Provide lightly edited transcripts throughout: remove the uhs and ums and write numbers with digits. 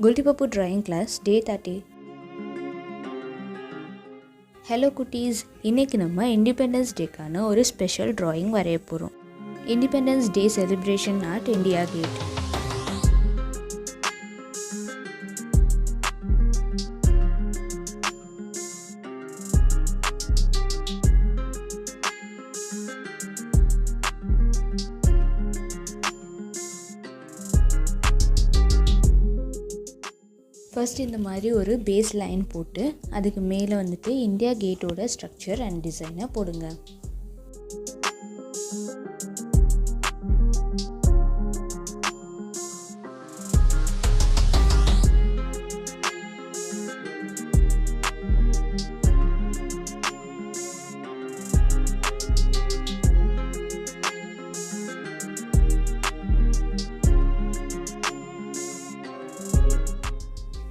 Gultipapu drawing class day 30. Hello குட்டீஸ், இன்னைக்கு நம்ம இண்டிபெண்டன்ஸ் டேக்கான ஒரு ஸ்பெஷல் drawing வரைய போகிறோம். Independence Day celebration at India Gate. First இந்த மாதிரி ஒரு பேஸ் லைன் போட்டு அதுக்கு மேலே வந்துட்டு இந்தியா கேட்டோட ஸ்ட்ரக்சர் அண்ட் டிசைனை போடுங்க.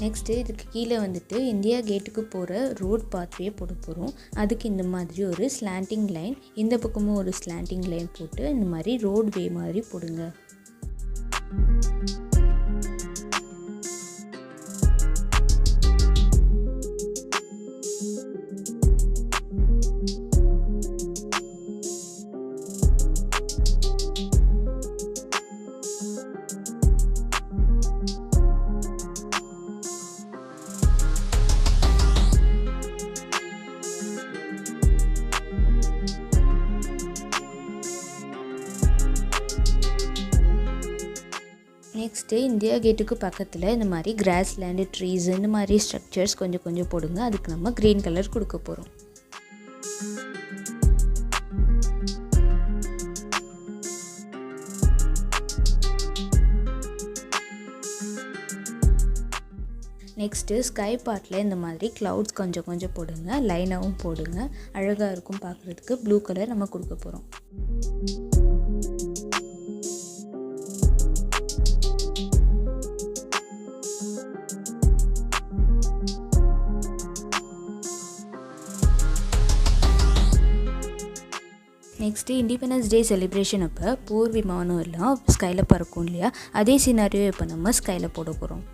நெக்ஸ்ட்டு இதுக்கு கீழே வந்துட்டு இந்தியா கேட்டுக்கு போகிற ரோட் பாத்வே போட போகிறோம். அதுக்கு இந்த மாதிரி ஒரு ஸ்லாண்டிங் லைன், இந்த பக்கமும் ஒரு ஸ்லாண்டிங் லைன் போட்டு இந்த மாதிரி ரோட் வே மாதிரி போடுங்க. நெக்ஸ்ட்டு இந்தியா கேட்டுக்கு பக்கத்தில் இந்த மாதிரி கிராஸ் லேண்டு, ட்ரீஸ், இந்த மாதிரி ஸ்ட்ரக்சர்ஸ் கொஞ்சம் கொஞ்சம் போடுங்க. அதுக்கு நம்ம க்ரீன் கலர் கொடுக்க போகிறோம். நெக்ஸ்ட்டு ஸ்கை பார்ட்டில் இந்த மாதிரி க்ளவுட்ஸ் கொஞ்சம் கொஞ்சம் போடுங்க, லைனாகவும் போடுங்க. அழகாக இருக்கும் பார்க்குறதுக்கு. ப்ளூ கலர் நம்ம கொடுக்க போகிறோம். நெக்ஸ்ட்டு இண்டிபெண்டன்ஸ் டே செலிப்ரேஷன் அப்போ போர் விமானம் எல்லாம் ஸ்கையில் பறக்கும் இல்லையா, அதே சினாரியோ இப்போ நம்ம ஸ்கையில் போட போகிறோம்.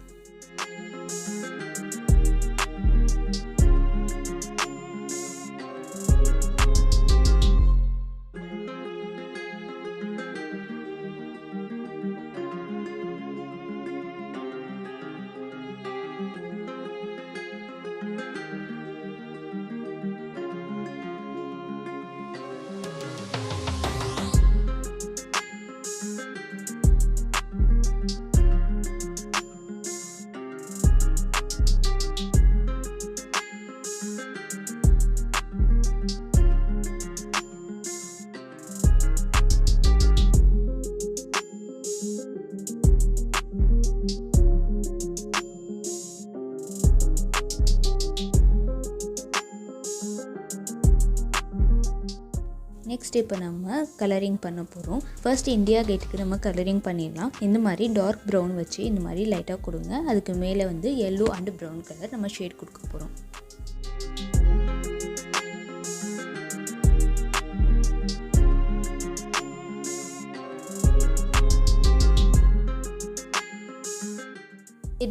நெக்ஸ்ட் இப்போ நம்ம கலரிங் பண்ண போகிறோம். ஃபர்ஸ்ட் இந்தியா கேட்டுக்கு நம்ம கலரிங் பண்ணிடலாம். இந்த மாதிரி டார்க் ப்ரௌன் வச்சு இந்த மாதிரி லைட்டாக கொடுங்க. அதுக்கு மேலே வந்து எல்லோ அண்ட் ப்ரௌன் கலர் நம்ம ஷேட் கொடுக்க போகிறோம்.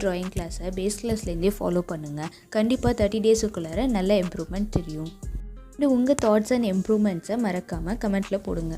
ட்ராயிங் கிளாஸை பேஸ் கிளாஸ்லேருந்தே ஃபாலோ பண்ணுங்கள். கண்டிப்பாக 30 டேஸுக்குள்ளார நல்ல இம்ப்ரூவ்மெண்ட் தெரியும். உங்கள் தாட்ஸ் அண்ட் இம்ப்ரூவ்மெண்ட்ஸை மறக்காமல் கமெண்ட்டில் போடுங்க.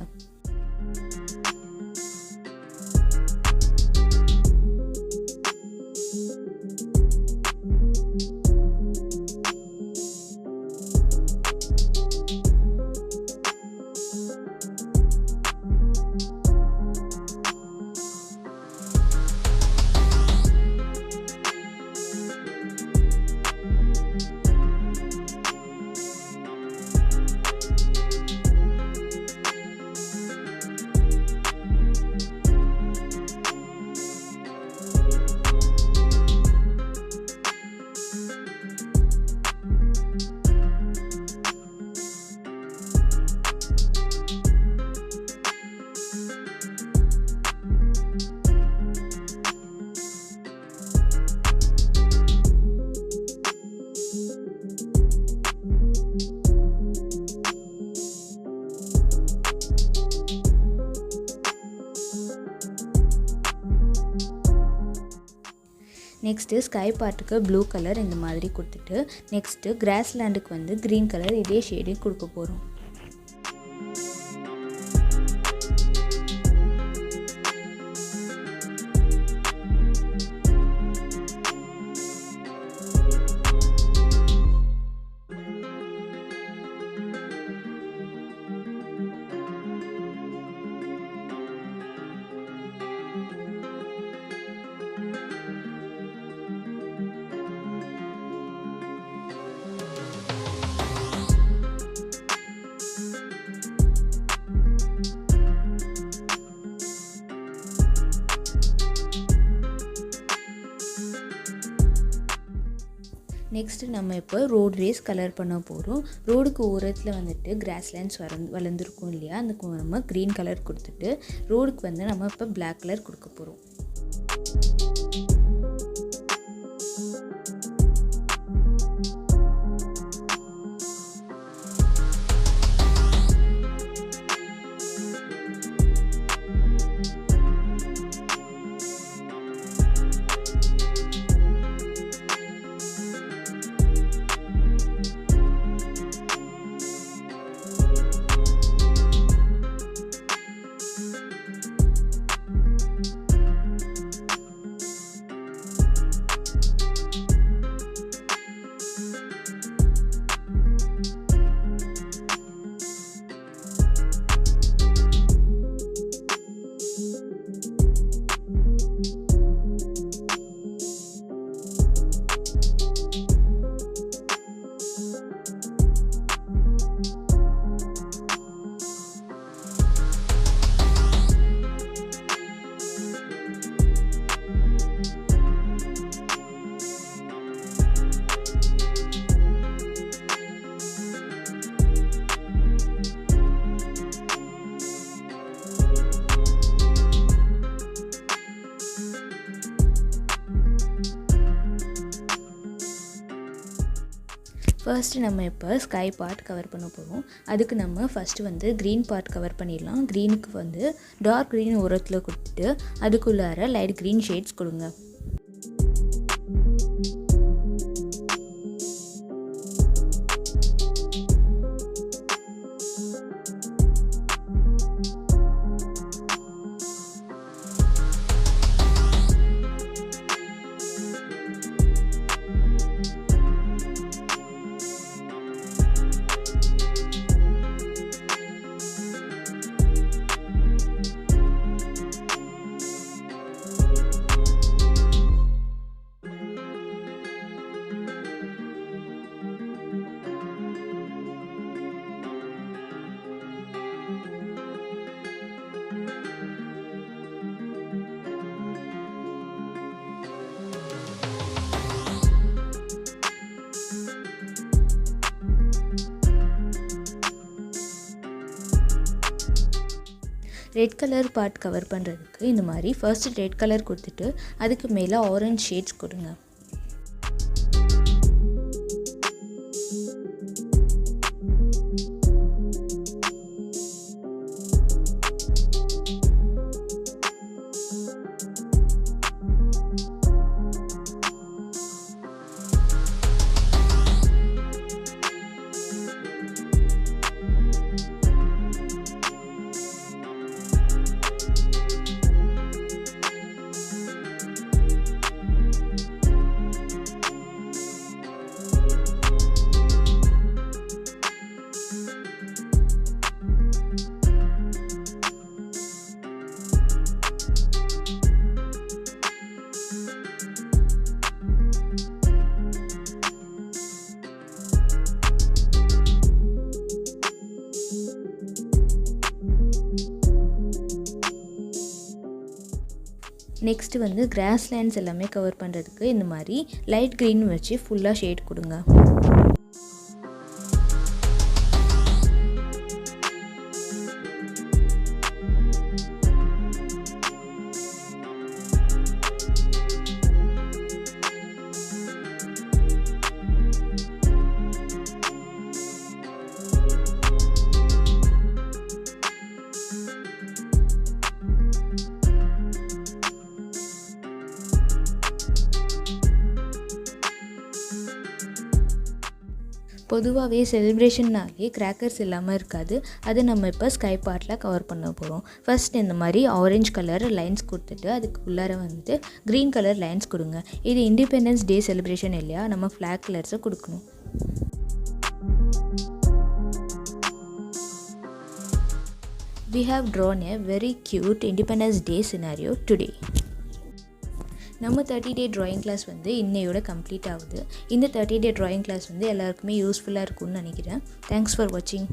நெக்ஸ்ட்டு ஸ்கை பார்ட்டுக்கு ப்ளூ கலர் இந்த மாதிரி கொடுத்துட்டு நெக்ஸ்ட்டு கிராஸ் லேண்டுக்கு வந்து க்ரீன் கலர் இதே ஷேடே கொடுக்க போகிறோம். நெக்ஸ்ட்டு நம்ம இப்போ ரோட் ரேஸ் கலர் பண்ண போகிறோம். ரோடுக்கு ஓரத்தில் வந்துட்டு கிராஸ் லேண்ட்ஸ் வளர்ந்துருக்கும் இல்லையா, அதுக்கு நம்ம க்ரீன் கலர் கொடுத்துட்டு ரோடுக்கு வந்து நம்ம இப்போ பிளாக் கலர் கொடுக்க போகிறோம். ஃபர்ஸ்ட்டு நம்ம இப்போ ஸ்கை பார்ட் கவர் பண்ண போகிறோம். அதுக்கு நம்ம ஃபஸ்ட்டு வந்து க்ரீன் பார்ட் கவர் பண்ணிடலாம். க்ரீனுக்கு வந்து டார்க் க்ரீன் ஓரத்தில் கொடுத்துட்டு அதுக்குள்ளார லைட் க்ரீன் ஷேட்ஸ் கொடுங்க. ரெட் கலர் பார்ட் கவர் பண்ணுறதுக்கு இந்த மாதிரி ஃபர்ஸ்ட் ரெட் கலர் கொடுத்துட்டு அதுக்கு மேலே ஆரஞ்ச் ஷேட்ஸ் கொடுங்க. நெக்ஸ்ட்டு வந்து கிராஸ் லேண்ட்ஸ் எல்லாமே கவர் பண்ணுறதுக்கு இந்த மாதிரி லைட் க்ரீன் வச்சு ஃபுல்லாக ஷேட் கொடுங்க. பொதுவாகவே செலிப்ரேஷன்னாலே கிராக்கர்ஸ் இல்லாமல் இருக்காது. அது நம்ம இப்போ ஸ்கை பார்ட்டில் கவர் பண்ண போகிறோம். ஃபர்ஸ்ட் இந்த மாதிரி ஆரஞ்சு கலர் லைன்ஸ் கொடுத்துட்டு அதுக்கு உள்ளார வந்துட்டு க்ரீன் கலர் லைன்ஸ் கொடுங்க. இது இண்டிபெண்டன்ஸ் டே செலிப்ரேஷன் இல்லையா, நம்ம ஃப்ளாக் கலர்ஸை கொடுக்கணும். We have drawn a very cute Independence Day scenario today. நம்ம 30-day drawing class வந்து இன்னையோட கம்ப்ளீட் ஆகுது. இந்த 30-day drawing class வந்து எல்லாருக்குமே யூஸ்ஃபுல்லாக இருக்கும்னு நினைக்கிறேன். தேங்க்ஸ் ஃபார் வாட்சிங்.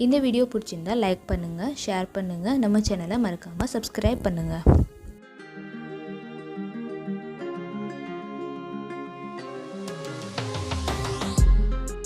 இந்த வீடியோ பிடிச்சிருந்தா லைக் பண்ணுங்கள், ஷேர் பண்ணுங்கள், நம்ம சேனலை மறக்காமல் சப்ஸ்கிரைப் பண்ணுங்கள்.